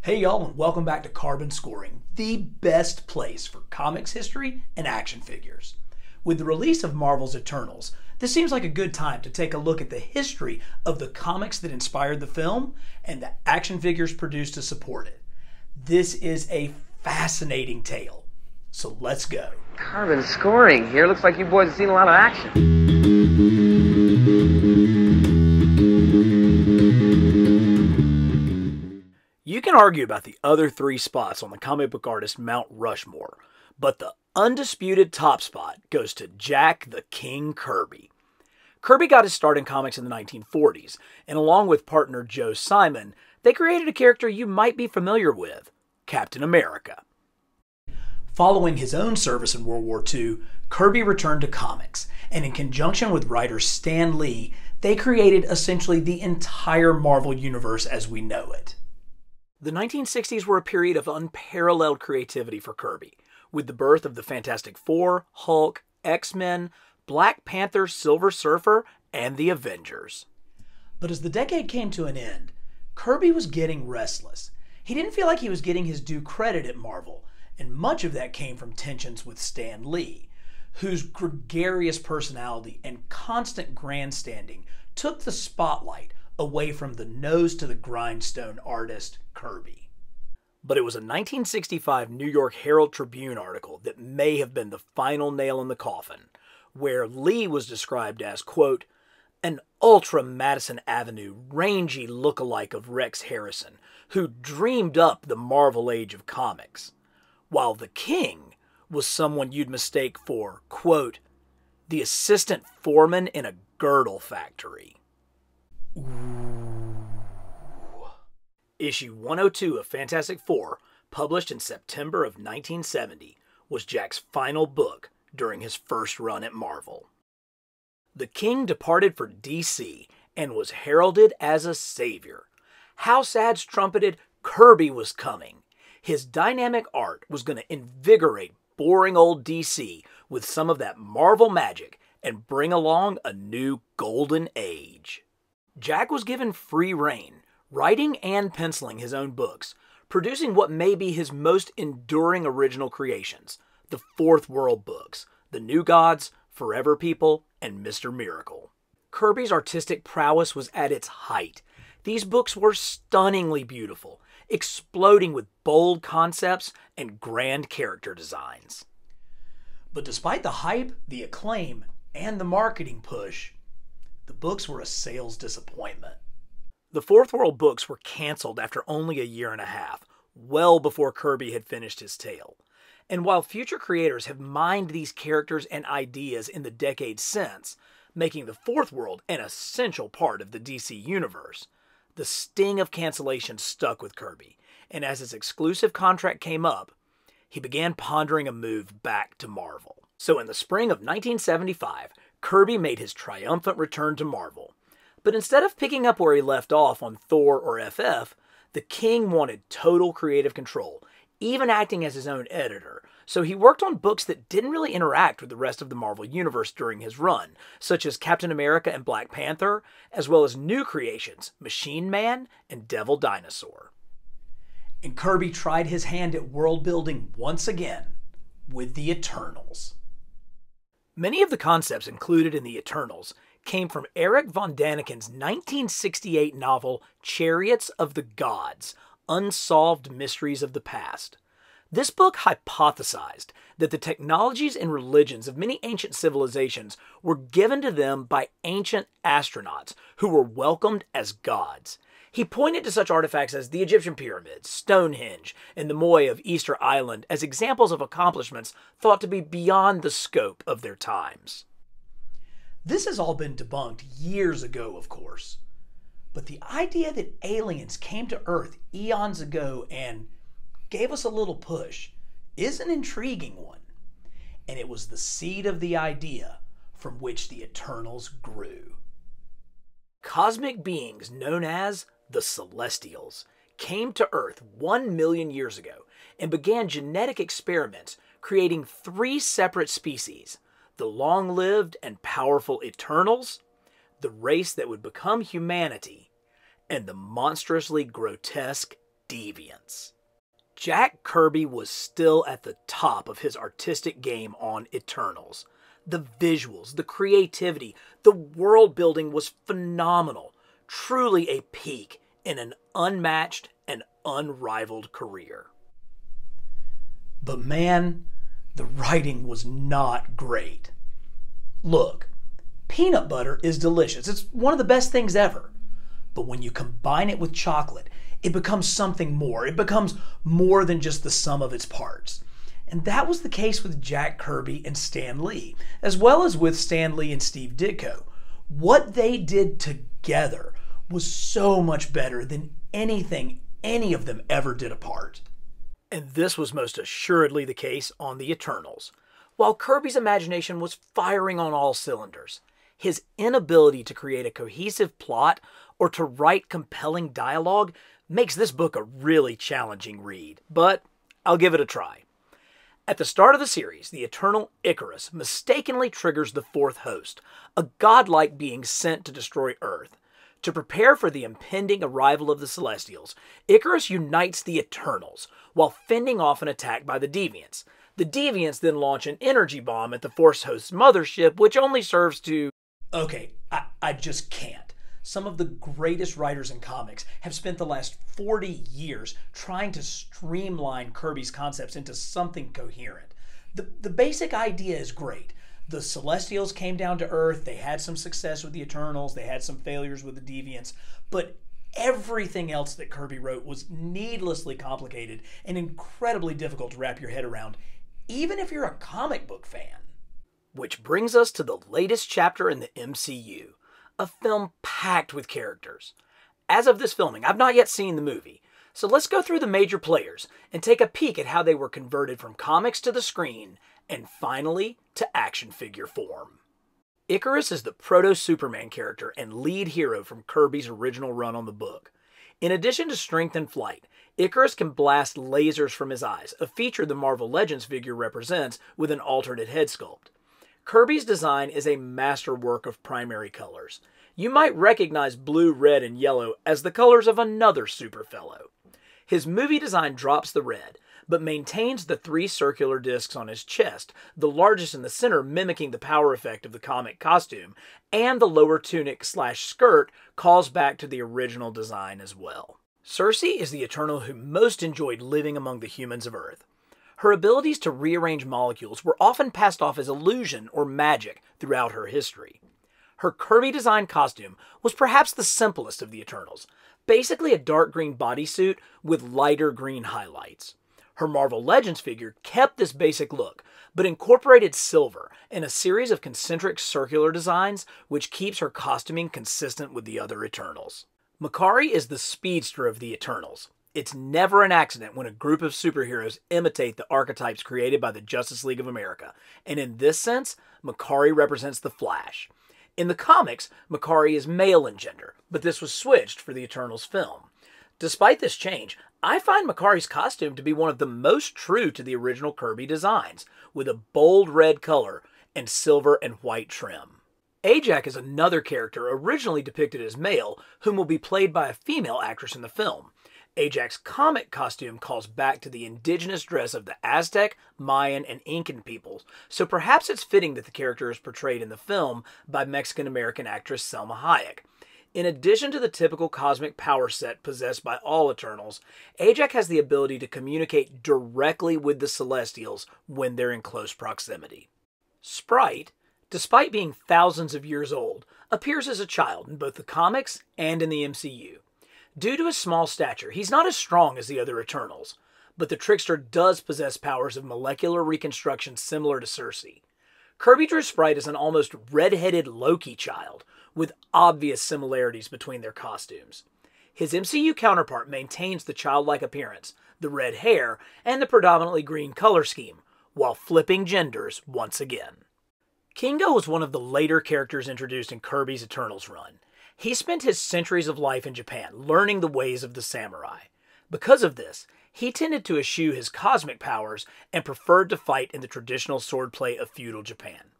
Hey y'all, and welcome back to Carbon Scoring, the best place for comics history and action figures. With the release of Marvel's Eternals, this seems like a good time to take a look at the history of the comics that inspired the film and the action figures produced to support it. This is a fascinating tale, so let's go. Carbon Scoring here. Looks like you boys have seen a lot of action. You can argue about the other three spots on the comic book artist Mount Rushmore, but the undisputed top spot goes to Jack the King Kirby. Kirby got his start in comics in the 1940s, and along with partner Joe Simon, they created a character you might be familiar with, Captain America. Following his own service in World War II, Kirby returned to comics, and in conjunction with writer Stan Lee, they created essentially the entire Marvel Universe as we know it. The 1960s were a period of unparalleled creativity for Kirby, with the birth of the Fantastic Four, Hulk, X-Men, Black Panther, Silver Surfer, and the Avengers. But as the decade came to an end, Kirby was getting restless. He didn't feel like he was getting his due credit at Marvel, and much of that came from tensions with Stan Lee, whose gregarious personality and constant grandstanding took the spotlight away from the nose-to-the-grindstone artist Kirby. But it was a 1965 New York Herald Tribune article that may have been the final nail in the coffin, where Lee was described as, quote, an ultra-Madison Avenue rangy look-alike of Rex Harrison, who dreamed up the Marvel Age of comics, while the King was someone you'd mistake for, quote, the assistant foreman in a girdle factory. Ooh. Issue 102 of Fantastic Four, published in September of 1970, was Jack's final book during his first run at Marvel. The King departed for DC and was heralded as a savior. House ads trumpeted Kirby was coming. His dynamic art was going to invigorate boring old DC with some of that Marvel magic and bring along a new golden age. Jack was given free rein, writing and penciling his own books, producing what may be his most enduring original creations, the Fourth World books, The New Gods, Forever People, and Mr. Miracle. Kirby's artistic prowess was at its height. These books were stunningly beautiful, exploding with bold concepts and grand character designs. But despite the hype, the acclaim, and the marketing push, the books were a sales disappointment. The Fourth World books were canceled after only a year and a half, well before Kirby had finished his tale. And while future creators have mined these characters and ideas in the decades since, making the Fourth World an essential part of the DC universe, the sting of cancellation stuck with Kirby, and as his exclusive contract came up, he began pondering a move back to Marvel. So in the spring of 1975, Kirby made his triumphant return to Marvel. But instead of picking up where he left off on Thor or FF, the King wanted total creative control, even acting as his own editor. So he worked on books that didn't really interact with the rest of the Marvel Universe during his run, such as Captain America and Black Panther, as well as new creations, Machine Man and Devil Dinosaur. And Kirby tried his hand at world building once again with the Eternals. Many of the concepts included in the Eternals came from Eric von Daniken's 1968 novel Chariots of the Gods, Unsolved Mysteries of the Past. This book hypothesized that the technologies and religions of many ancient civilizations were given to them by ancient astronauts who were welcomed as gods. He pointed to such artifacts as the Egyptian pyramids, Stonehenge, and the Moai of Easter Island as examples of accomplishments thought to be beyond the scope of their times. This has all been debunked years ago, of course, but the idea that aliens came to Earth eons ago and gave us a little push is an intriguing one, and it was the seed of the idea from which the Eternals grew. Cosmic beings known as the Celestials came to Earth 1 million years ago and began genetic experiments creating 3 separate species: the long-lived and powerful Eternals, the race that would become humanity, and the monstrously grotesque deviants. Jack Kirby was still at the top of his artistic game on Eternals. The visuals, the creativity, the world building was phenomenal. Truly a peak in an unmatched and unrivaled career. But man, the writing was not great. Look, peanut butter is delicious. It's one of the best things ever. But when you combine it with chocolate, it becomes something more. It becomes more than just the sum of its parts. And that was the case with Jack Kirby and Stan Lee, as well as with Stan Lee and Steve Ditko. What they did together was so much better than anything any of them ever did apart. And this was most assuredly the case on the Eternals. While Kirby's imagination was firing on all cylinders, his inability to create a cohesive plot or to write compelling dialogue makes this book a really challenging read, but I'll give it a try. At the start of the series, the eternal Icarus mistakenly triggers the fourth host, a godlike being sent to destroy Earth. To prepare for the impending arrival of the Celestials, Icarus unites the Eternals while fending off an attack by the Deviants. The Deviants then launch an energy bomb at the Force host's mothership, which only serves to... Okay, I just can't. Some of the greatest writers in comics have spent the last 40 years trying to streamline Kirby's concepts into something coherent. The basic idea is great. The Celestials came down to Earth, they had some success with the Eternals, they had some failures with the Deviants, but everything else that Kirby wrote was needlessly complicated and incredibly difficult to wrap your head around, even if you're a comic book fan. Which brings us to the latest chapter in the MCU, a film packed with characters. As of this filming, I've not yet seen the movie, so let's go through the major players and take a peek at how they were converted from comics to the screen and finally to action figure form. Icarus is the proto-Superman character and lead hero from Kirby's original run on the book. In addition to strength and flight, Icarus can blast lasers from his eyes, a feature the Marvel Legends figure represents with an alternate head sculpt. Kirby's design is a masterwork of primary colors. You might recognize blue, red, and yellow as the colors of another superfellow. His movie design drops the red, but maintains the 3 circular discs on his chest, the largest in the center mimicking the power effect of the comic costume, and the lower tunic/skirt calls back to the original design as well. Cersei is the Eternal who most enjoyed living among the humans of Earth. Her abilities to rearrange molecules were often passed off as illusion or magic throughout her history. Her Kirby-designed costume was perhaps the simplest of the Eternals, basically a dark green bodysuit with lighter green highlights. Her Marvel Legends figure kept this basic look, but incorporated silver and a series of concentric circular designs which keeps her costuming consistent with the other Eternals. Makari is the speedster of the Eternals. It's never an accident when a group of superheroes imitate the archetypes created by the Justice League of America, and in this sense, Makari represents the Flash. In the comics, Makari is male in gender, but this was switched for the Eternals film. Despite this change, I find Makari's costume to be one of the most true to the original Kirby designs, with a bold red color and silver and white trim. Ajak is another character originally depicted as male, whom will be played by a female actress in the film. Ajak's comic costume calls back to the indigenous dress of the Aztec, Mayan, and Incan peoples, so perhaps it's fitting that the character is portrayed in the film by Mexican-American actress Selma Hayek. In addition to the typical cosmic power set possessed by all Eternals, Ajak has the ability to communicate directly with the Celestials when they're in close proximity. Sprite, despite being thousands of years old, appears as a child in both the comics and in the MCU. Due to his small stature, he's not as strong as the other Eternals, but the Trickster does possess powers of molecular reconstruction similar to Cersei. Kirby drew Sprite as an almost red-headed Loki child, with obvious similarities between their costumes. His MCU counterpart maintains the childlike appearance, the red hair, and the predominantly green color scheme, while flipping genders once again. Kingo was one of the later characters introduced in Kirby's Eternals run. He spent his centuries of life in Japan learning the ways of the samurai. Because of this, he tended to eschew his cosmic powers and preferred to fight in the traditional swordplay of feudal Japan.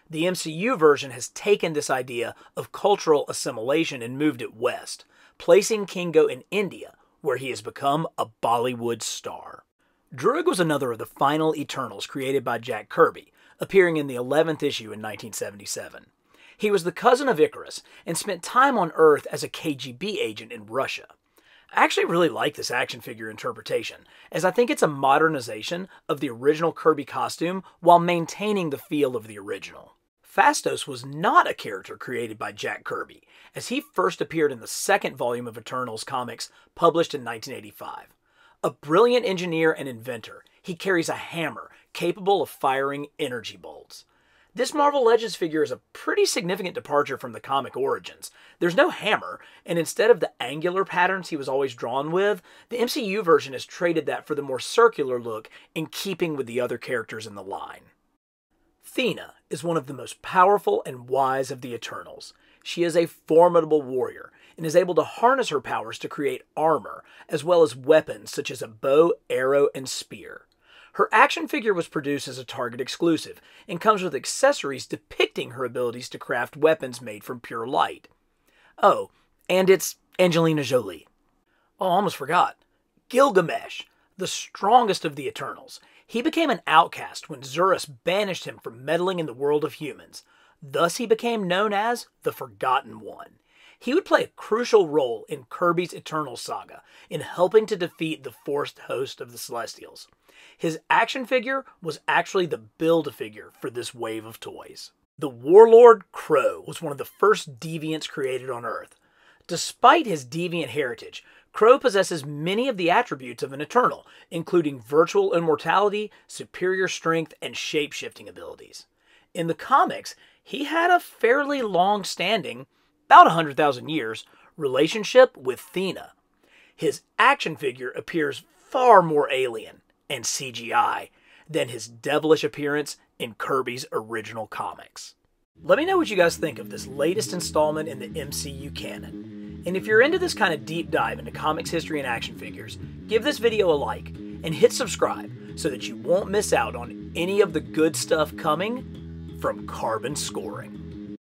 The MCU version has taken this idea of cultural assimilation and moved it west, placing Kingo in India, where he has become a Bollywood star. Druig was another of the final Eternals created by Jack Kirby, appearing in the 11th issue in 1977. He was the cousin of Icarus and spent time on Earth as a KGB agent in Russia. I actually really like this action figure interpretation, as I think it's a modernization of the original Kirby costume while maintaining the feel of the original. Phastos was not a character created by Jack Kirby, as he first appeared in the second volume of Eternals comics published in 1985. A brilliant engineer and inventor, he carries a hammer capable of firing energy bolts. This Marvel Legends figure is a pretty significant departure from the comic origins. There's no hammer, and instead of the angular patterns he was always drawn with, the MCU version has traded that for the more circular look in keeping with the other characters in the line. Thena is one of the most powerful and wise of the Eternals. She is a formidable warrior, and is able to harness her powers to create armor, as well as weapons such as a bow, arrow, and spear. Her action figure was produced as a Target exclusive, and comes with accessories depicting her abilities to craft weapons made from pure light. Oh, and it's Angelina Jolie. Oh, I almost forgot. Gilgamesh, the strongest of the Eternals. He became an outcast when Zurus banished him from meddling in the world of humans. Thus he became known as the Forgotten One. He would play a crucial role in Kirby's Eternal saga in helping to defeat the forced host of the Celestials. His action figure was actually the build-a-figure for this wave of toys. The Warlord Crow was one of the first deviants created on Earth. Despite his deviant heritage, Crow possesses many of the attributes of an Eternal, including virtual immortality, superior strength, and shape-shifting abilities. In the comics, he had a fairly long-standing, about 100,000 years, relationship with Thena. His action figure appears far more alien and CGI than his devilish appearance in Kirby's original comics. Let me know what you guys think of this latest installment in the MCU canon. And if you're into this kind of deep dive into comics history and action figures, give this video a like and hit subscribe so that you won't miss out on any of the good stuff coming from Carbon Scoring.